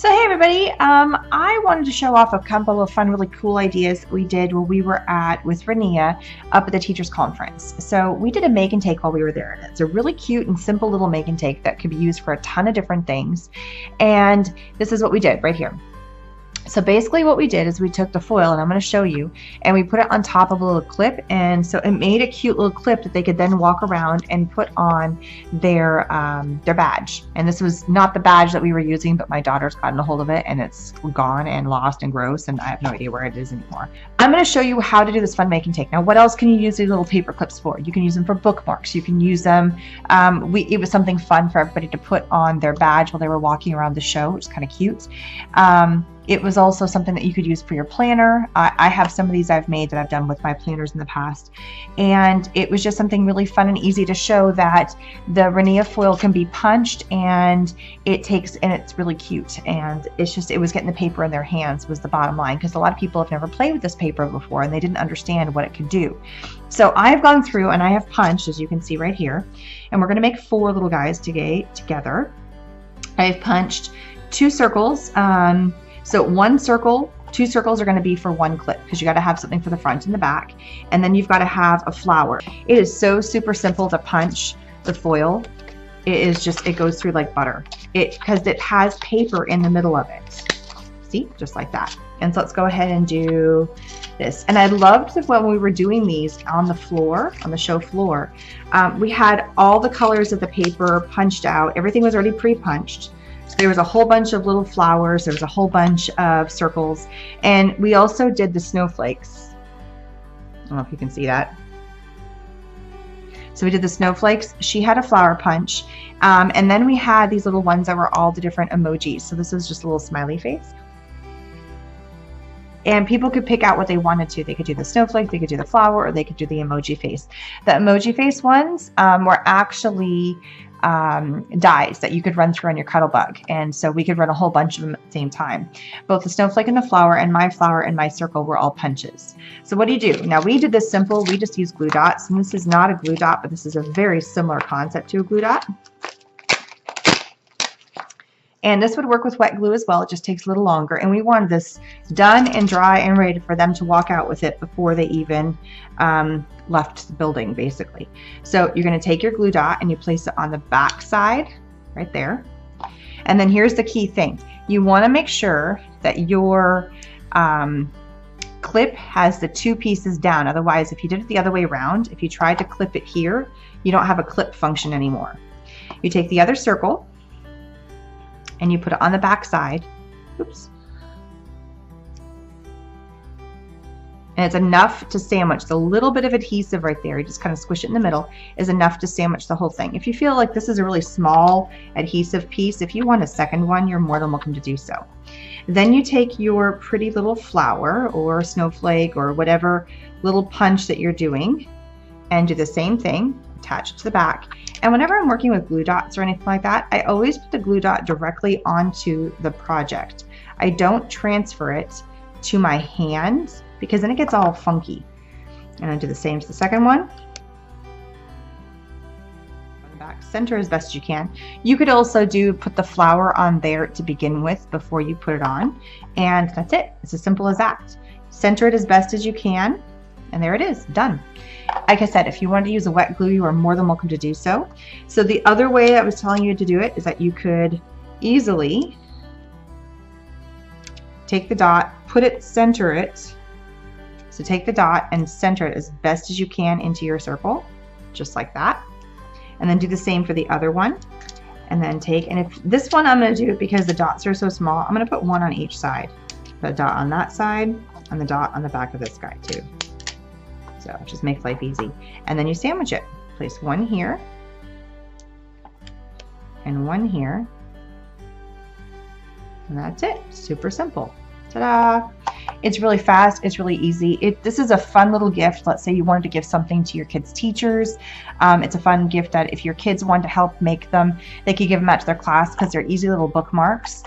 So hey everybody, I wanted to show off a couple of fun, really cool ideas that we did while we were with Rinea up at the teachers conference. So we did a make and take while we were there, and it's a really cute and simple little make and take that could be used for a ton of different things. And this is what we did right here. So basically what we did is we took the foil, and I'm going to show you, and we put it on top of a little clip, and so it made a cute little clip that they could then walk around and put on their badge. And this was not the badge that we were using, but my daughter's gotten a hold of it, and it's gone and lost and gross, and I have no idea where it is anymore. I'm going to show you how to do this fun make and take. Now, what else can you use these little paper clips for? You can use them for bookmarks. You can use them. It was something fun for everybody to put on their badge while they were walking around the show, which is kind of cute. It was also something that you could use for your planner. I have some of these I've made that I've done with my planners in the past. And it was just something really fun and easy to show that the Rinea foil can be punched, and it's really cute. And it was getting the paper in their hands was the bottom line, because a lot of people have never played with this paper before and they didn't understand what it could do. So I've gone through and I have punched, as you can see right here, and we're going to make 4 little guys together. I've punched 2 circles. So 1 circle, 2 circles are going to be for 1 clip, because you got to have something for the front and the back, and then you've got to have a flower. It is so super simple to punch the foil. It goes through like butter. Because it has paper in the middle of it. See, just like that. And so let's go ahead and do this. And I loved that when we were doing these on the floor, on the show floor, we had all the colors of the paper punched out. Everything was already pre-punched. There was a whole bunch of little flowers. There was a whole bunch of circles. And we also did the snowflakes. I don't know if you can see that. So we did the snowflakes. She had a flower punch. And then we had these little ones that were all the different emojis. So this is just a little smiley face. And people could pick out what they wanted to. They could do the snowflake, they could do the flower, or they could do the emoji face. The emoji face ones were actually dies that you could run through on your Cuttlebug, and so we could run a whole bunch of them at the same time. Both the snowflake and the flower and my circle were all punches. So what do you do? Now, we did this simple. We just used glue dots, and this is not a glue dot, but this is a very similar concept to a glue dot. And this would work with wet glue as well. It just takes a little longer. And we wanted this done and dry and ready for them to walk out with it before they even left the building, basically. So you're going to take your glue dot and you place it on the back side right there. And then here's the key thing. You want to make sure that your clip has the 2 pieces down. Otherwise, if you did it the other way around, if you tried to clip it here, you don't have a clip function anymore. You take the other circle and you put it on the back side. Oops. And it's enough to sandwich. The little bit of adhesive right there, you just kind of squish it in the middle, is enough to sandwich the whole thing. If you feel like this is a really small adhesive piece, if you want a second one, you're more than welcome to do so. Then you take your pretty little flower or snowflake or whatever little punch that you're doing and do the same thing, attach it to the back. And whenever I'm working with glue dots or anything like that, I always put the glue dot directly onto the project. I don't transfer it to my hands, because then it gets all funky. And I do the same to the second one. On the back, center as best you can. You could also put the flower on there to begin with before you put it on. And that's it. It's as simple as that. Center it as best as you can. And there it is, done. Like I said, if you wanted to use a wet glue, you are more than welcome to do so. So the other way I was telling you to do it is that you could easily take the dot, center it. So take the dot and center it as best as you can into your circle, just like that. And then do the same for the other one. And then and if this one I'm going to do, because the dots are so small, I'm going to put 1 on each side. Put a dot on that side and the dot on the back of this guy too. So just makes life easy. And then you sandwich it. Place 1 here and 1 here. And that's it. Super simple. Ta-da! It's really fast. It's really easy. This is a fun little gift. Let's say you wanted to give something to your kids' teachers. It's a fun gift that if your kids want to help make them, they could give them out to their class, because they're easy little bookmarks.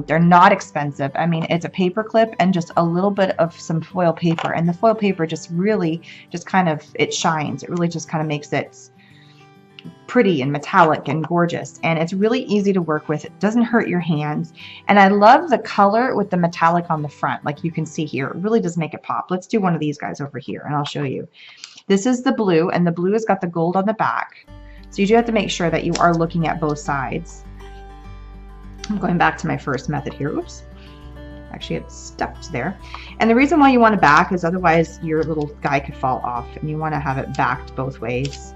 They're not expensive. I mean, it's a paper clip and just a little bit of some foil paper. And the foil paper just really, it shines. It really just kind of makes it pretty and metallic and gorgeous, and it's really easy to work with. It doesn't hurt your hands, and I love the color with the metallic on the front, like you can see here. It really does make it pop. Let's do one of these guys over here, and I'll show you. This is the blue, and the blue has got the gold on the back, so you do have to make sure that you are looking at both sides. I'm going back to my first method here. Oops. Actually, it's stuck there. And the reason why you want to back is otherwise your little guy could fall off, and you want to have it backed both ways.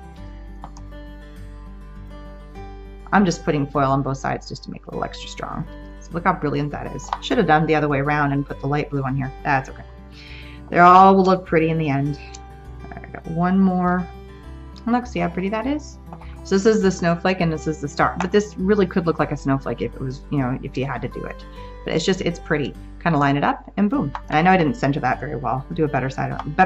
I'm just putting foil on both sides just to make it a little extra strong. So look how brilliant that is. Should have done the other way around and put the light blue on here. That's okay. They all will look pretty in the end. I got one more. Look, see how pretty that is? So this is the snowflake and this is the star. But this really could look like a snowflake if it was, you know, if you had to do it. But it's just, it's pretty. Kind of line it up and boom. And I know I didn't center that very well. I'll do a better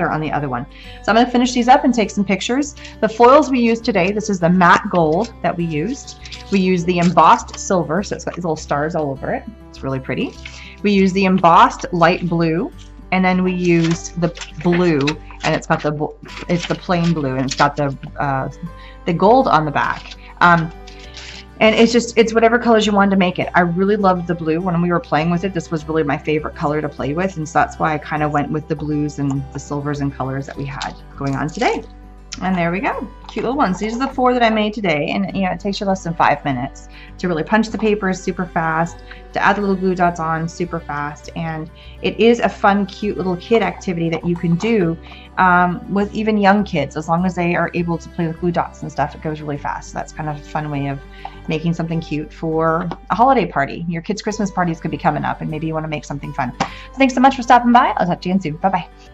on the other one. So I'm going to finish these up and take some pictures. The foils we used today, this is the matte gold that we used. We used the embossed silver, so it's got these little stars all over it. It's really pretty. We used the embossed light blue, and then we used the blue, and it's got it's the plain blue, and it's got the gold on the back. And it's whatever colors you wanted to make it. I really loved the blue. When we were playing with it, this was really my favorite color to play with. And so that's why I kind of went with the blues and the silvers and colors that we had going on today. And there we go. Cute little ones. These are the 4 that I made today. And you know, it takes you less than 5 minutes to really punch the papers super fast, to add the little glue dots on super fast. And it is a fun, cute little kid activity that you can do with even young kids. As long as they are able to play with glue dots and stuff, it goes really fast. So that's kind of a fun way of making something cute for a holiday party. Your kids' Christmas parties could be coming up, and maybe you want to make something fun. So thanks so much for stopping by. I'll talk to you again soon. Bye-bye.